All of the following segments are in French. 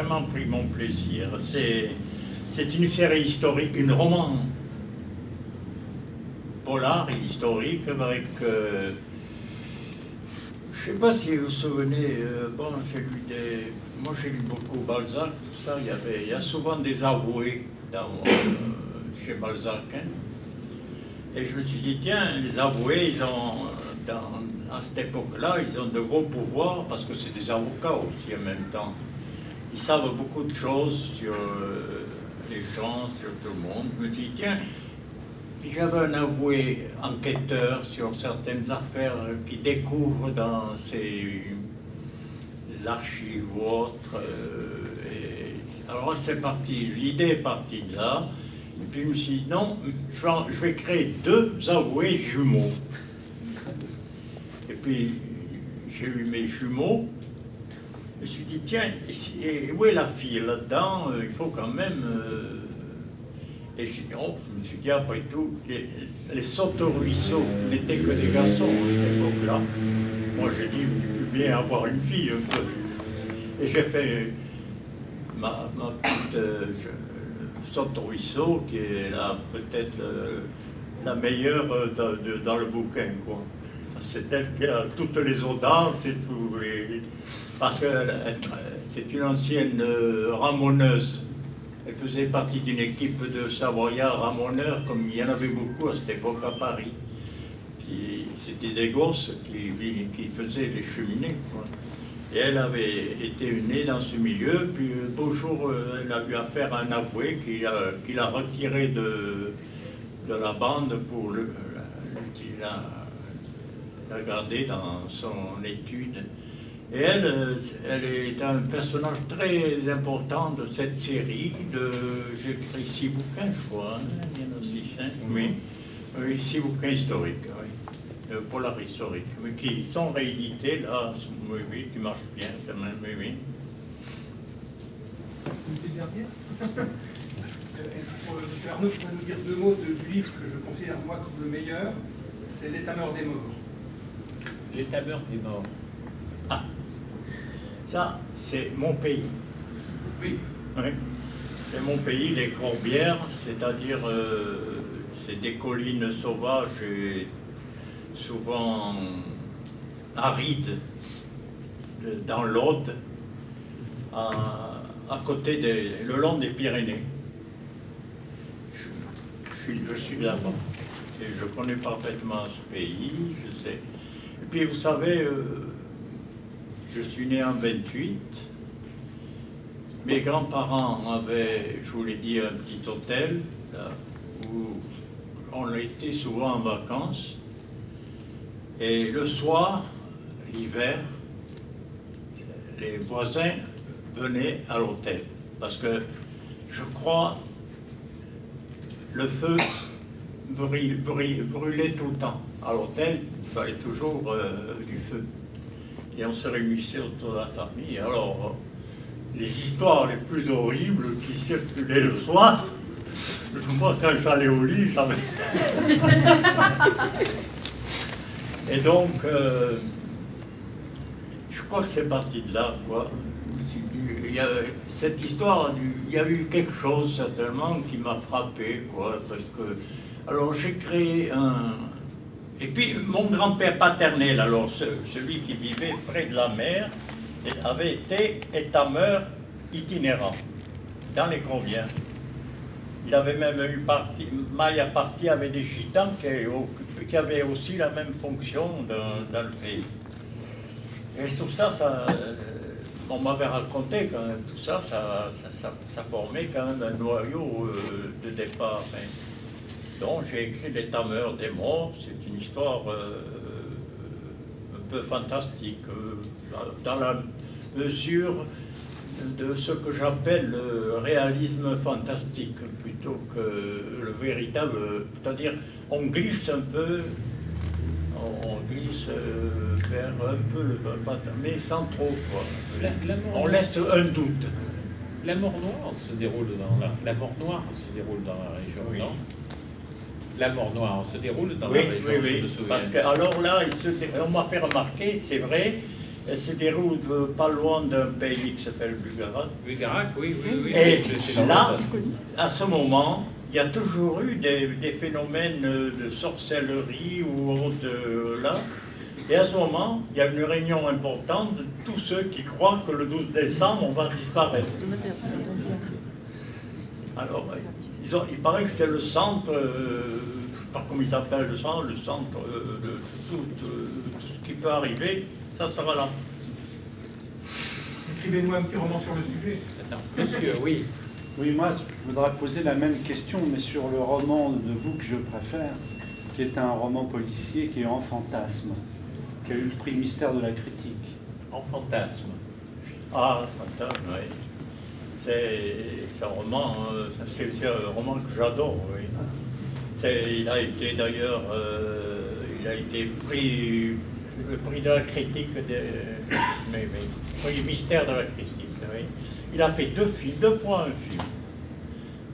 Vraiment pris mon plaisir. C'est une série historique, une roman polar et historique avec... je ne sais pas si vous vous souvenez, bon, moi j'ai lu beaucoup Balzac, tout ça, il y a souvent des avoués chez Balzac. Hein. Et je me suis dit, tiens, les avoués, ils ont, à cette époque-là, ils ont de gros pouvoirs, parce que c'est des avocats aussi en même temps. Ils savent beaucoup de choses sur les gens, sur tout le monde. Je me suis dit, tiens, si j'avais un avoué enquêteur sur certaines affaires qui découvre dans ses archives ou autres, alors c'est parti, l'idée est partie de là. Et puis je me suis dit, non, je vais créer deux avoués jumeaux. Et puis j'ai eu mes jumeaux. Je me suis dit, tiens, où est la fille là-dedans? Il faut quand même... Et je me suis dit, après tout, les sautes-ruisseaux n'étaient que des garçons à cette époque-là. Moi, j'ai dit, il peut bien avoir une fille un peu. Et j'ai fait ma petite saute-ruisseau, qui est peut-être la meilleure dans le bouquin, quoi. C'est elle qui a toutes les audaces et tout. Parce que c'est une ancienne ramoneuse. Elle faisait partie d'une équipe de Savoyards ramoneurs, comme il y en avait beaucoup à cette époque à Paris. C'était des gosses qui faisaient les cheminées, quoi. Et elle avait été née dans ce milieu, puis un beau jour, elle a eu affaire à un avoué qui l'a retiré de la bande pour la garder dans son étude. Et elle est un personnage très important de cette série. J'ai écrit 6 bouquins, je crois. Hein. Il y en a 6, hein. Oui, 6 bouquins historiques, oui. Polar historiques, mais qui sont réédités là, oui, qui marchent bien quand même, oui. Une petite dernière. M. Arnaud pourrait nous dire 2 mots du livre que je considère moi comme le meilleur, c'est L'étameur des morts. L'étameur des morts. Ah, ça, c'est mon pays. Oui. Oui. C'est mon pays, les Corbières, c'est-à-dire c'est des collines sauvages et souvent arides dans l'Aude, à côté le long des Pyrénées. Je suis là-bas et je connais parfaitement ce pays, je sais. Et puis vous savez, je suis né en 28. Mes grands-parents avaient, je vous l'ai dit, un petit hôtel là, où on était souvent en vacances. Et le soir, l'hiver, les voisins venaient à l'hôtel. Parce que, je crois, le feu brûlait tout le temps. À l'hôtel, il fallait toujours du feu. Et on se réunissait autour de la famille. Alors, les histoires les plus horribles qui circulaient le soir, moi, quand j'allais au lit, j'avais... Et donc, je crois que c'est parti de là, quoi. Cette histoire, il y a eu quelque chose, certainement, qui m'a frappé, quoi, parce que... Alors, j'ai créé un... Et puis, mon grand-père paternel, alors, celui qui vivait près de la mer, avait été étameur itinérant dans les Corbières. Il avait même eu maille à partie avec des gitans qui avaient aussi la même fonction dans le pays. Et tout ça, on m'avait raconté quand même, tout ça, ça formait quand même un noyau de départ. Hein. Donc j'ai écrit L'étameur des morts, c'est une histoire un peu fantastique, dans la mesure de ce que j'appelle le réalisme fantastique, plutôt que le véritable, c'est-à-dire on glisse un peu, on glisse vers un peu le fantasme, mais sans trop, quoi. On laisse un doute. La mort noire se déroule dans la mort noire se déroule dans la région, oui. Non? La mort noire se déroule dans la région, oui, parce que alors là, on m'a fait remarquer, c'est vrai, Elle se déroule pas loin d'un pays qui s'appelle Bugarat. Bugarat, oui. Et là, à ce moment, il y a toujours eu des phénomènes de sorcellerie ou autre là. Et à ce moment, il y a une réunion importante de tous ceux qui croient que le 12 décembre, on va disparaître. Alors, il paraît que c'est le centre, je ne sais pas comment ils appellent le centre de tout ce qui peut arriver, ça sera là. Écrivez-nous un petit roman sur le sujet. Attends, monsieur, oui. Oui, moi, je voudrais poser la même question, mais sur le roman de vous que je préfère, qui est un roman policier qui est En fantasme, qui a eu le prix Mystère de la critique. En fantasme. Ah, fantasme, oui. C'est un roman, c'est un roman que j'adore, oui. Il a été d'ailleurs, il a été pris, le prix de la critique, prix Mystère de la critique, oui. Il a fait deux fois un film.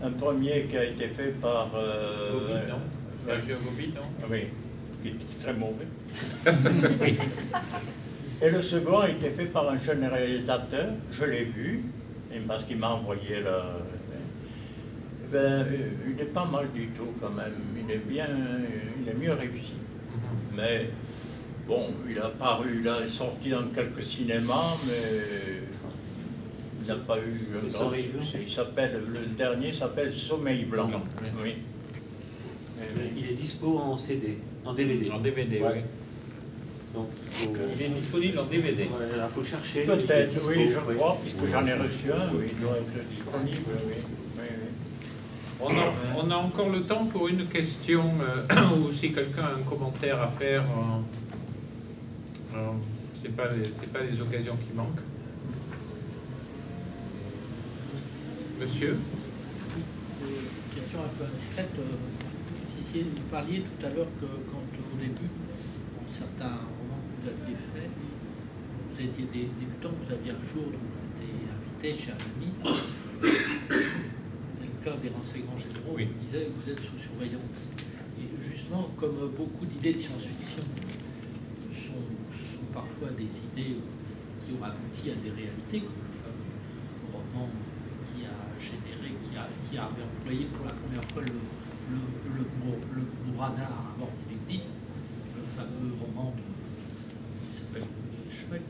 Un premier qui a été fait par... Gobbi, non? Gobbi, non? Oui, qui est très mauvais. Oui. Et le second a été fait par un jeune réalisateur, je l'ai vu, parce qu'il m'a envoyé là. Il est pas mal du tout quand même, il est mieux réussi. Mais bon, il est sorti dans quelques cinémas, mais il n'a pas eu un grand succès. Le dernier s'appelle Sommeil Blanc. Oui. Il est dispo en CD, en DVD. En DVD, oui. Donc, il est disponible en DVD. Il faut chercher. Peut-être, oui, je crois, puisque j'en ai reçu un, oui, il doit être disponible, oui. On a encore le temps pour une question, ou si quelqu'un a un commentaire à faire, c'est pas les occasions qui manquent. Monsieur? Question un peu abstraite. Vous parliez tout à l'heure que quand au début, dans certains romans que vous aviez faits, vous étiez débutant, vous aviez un jour été invité chez un ami, directeur des renseignements généraux, oui. Il disait que vous êtes sous surveillance. Et justement, comme beaucoup d'idées de science-fiction sont parfois des idées qui ont abouti à des réalités, comme le fameux roman qui a généré, qui a employé pour la première fois le mot radar avant qu'il existe, le fameux roman qui s'appelle Schmeck.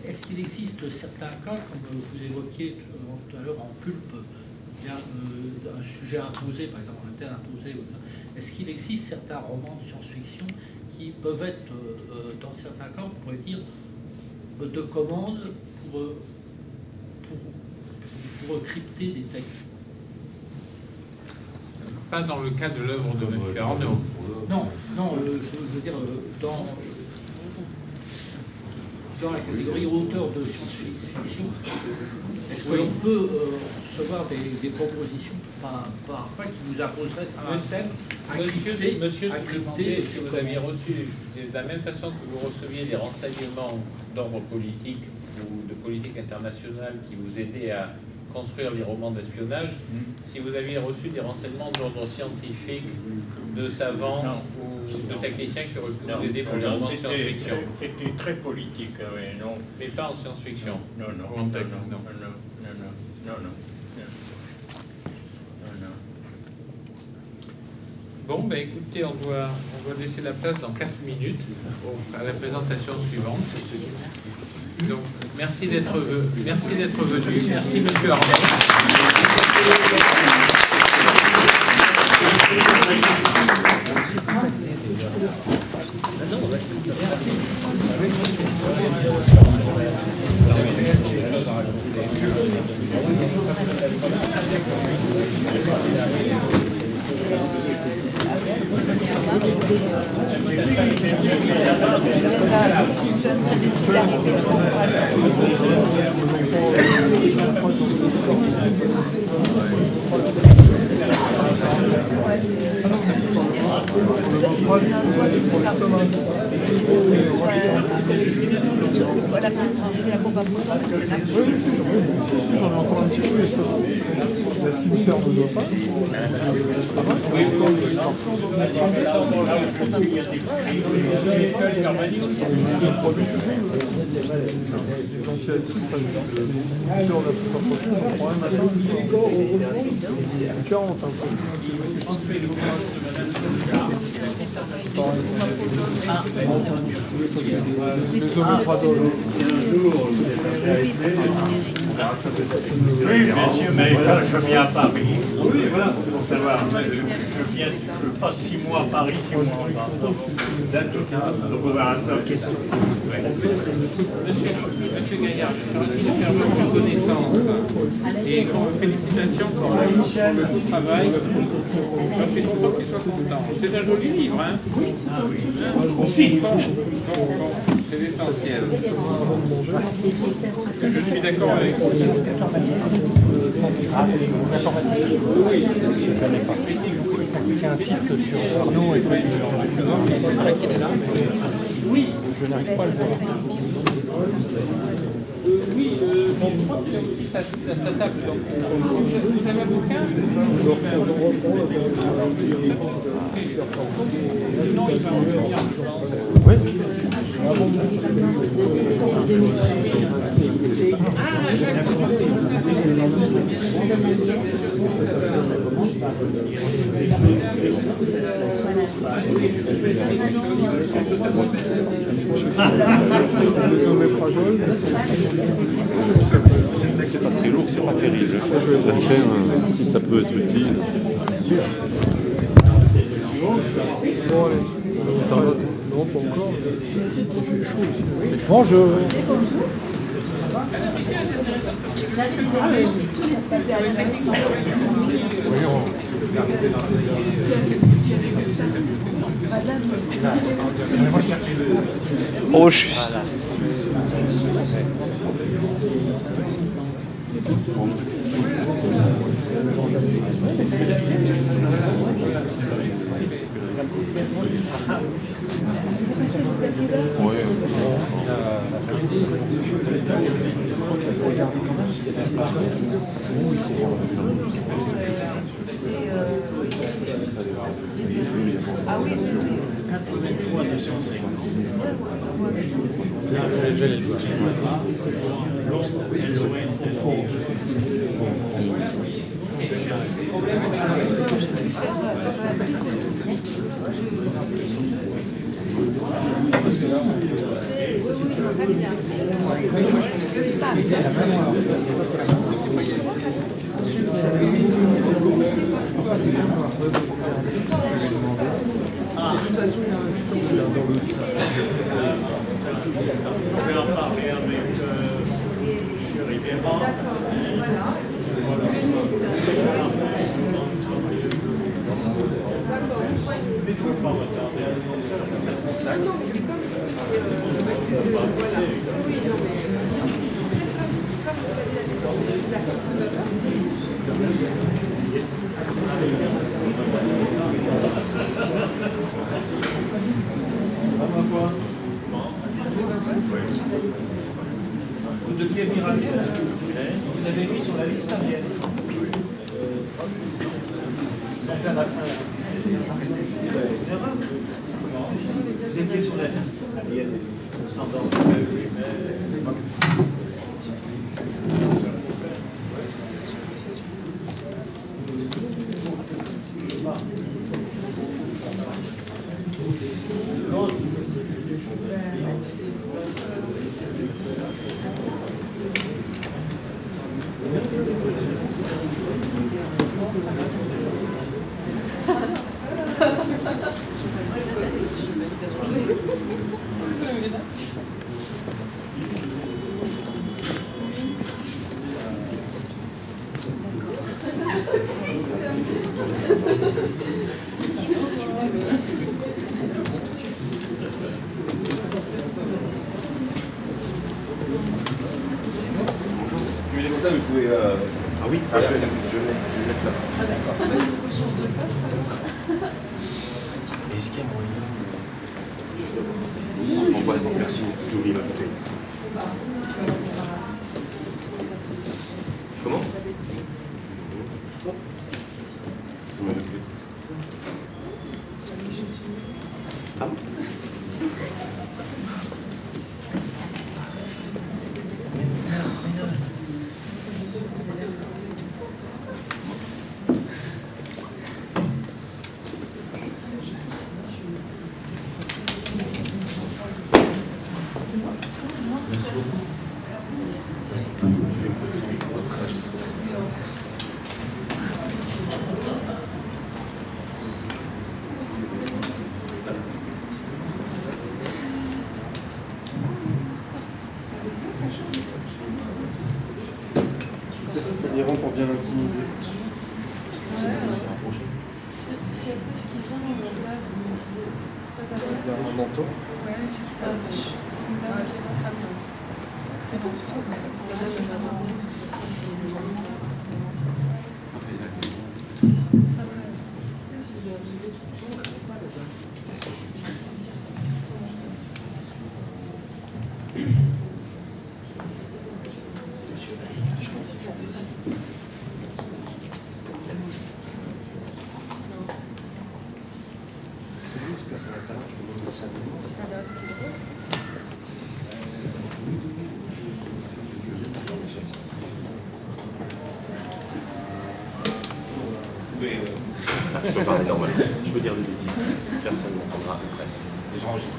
Est-ce qu'il existe certains cas, comme vous évoquiez tout à l'heure en pulpe, il y a un sujet imposé, par exemple un thème imposé, est-ce qu'il existe certains romans de science-fiction qui peuvent être, dans certains cas, on pourrait dire, de commande pour crypter des textes? Pas dans le cas de l'œuvre de M. Arnaud. Non, je veux dire, dans la catégorie auteur de science-fiction, est-ce qu'on peut recevoir des propositions parfois qui vous imposeraient un thème Monsieur se demandait si vous aviez reçu, de la même façon que vous receviez des renseignements d'ordre politique ou de politique internationale qui vous aidaient à construire les romans d'espionnage, si vous aviez reçu des renseignements d'ordre scientifique, de savants ou de techniciens qui auraient pu vous aider pour les romans de science-fiction. C'était très politique, oui, non. Mais pas en science-fiction. Non. Bon, ben écoutez, on doit laisser la place dans 4 minutes à la présentation suivante. Donc, merci d'être venu. Merci, monsieur Arnaud. Toi, la c'est la pompe à poudre. J'en ai encore un petit peu, est-ce qu'il me sert de dauphin? Les anti-acides, par exemple, c'est des on a plus rapproché, on prend un matin, 40 un peu. Les oméprazole. Oui, bien sûr, mais quand je viens à Paris, pour savoir, je passe 6 mois à Paris, 6 mois en France. Donc on verra ça. Monsieur Gaillard, je suis ravi de faire votre connaissance et félicitations pour le travail. Je suis content qu'il soit content. C'est un joli livre, hein? Aussi. Bon, c'est l'essentiel. Je suis d'accord avec vous. Oui, Il y a un site sur Arnaud et oui. je n'arrive pas à le voir. Oui, je crois qu'il a aussi sa table. Donc, vous avez un bouquin? Non, il va en venir. Oui. Les oméprazole, c'est pas très lourd, c'est pas terrible. Si ça peut être utile. bon allez, non pas encore, il fait chaud ici. Bonjour. Oh, je suis... Ah oui. J'allais le voir. Je vais en parler avec M. Riviera. Vous deviez venir à Liège. Vous avez mis sur la liste à Liège. Sans faire la fin. Vous étiez sur la liste à Liège. Sans ordre. Vous pouvez... Ah oui, je vais mettre là. Ah d'accord. Est-ce qu'il y a moyen... Bon, merci, j'ai oublié ma bouteille. Merci beaucoup. Environ pour bien l'intimider. Si elle sait qui vient, on va se battre. Il a un manteau. Ouais, c'est une dame, c'est pas très bien. Plutôt, mais la dame, elle va voir de toute façon. Je peux parler normalement. Je peux dire des bêtises. Personne ne m'entendra après. J'enregistre.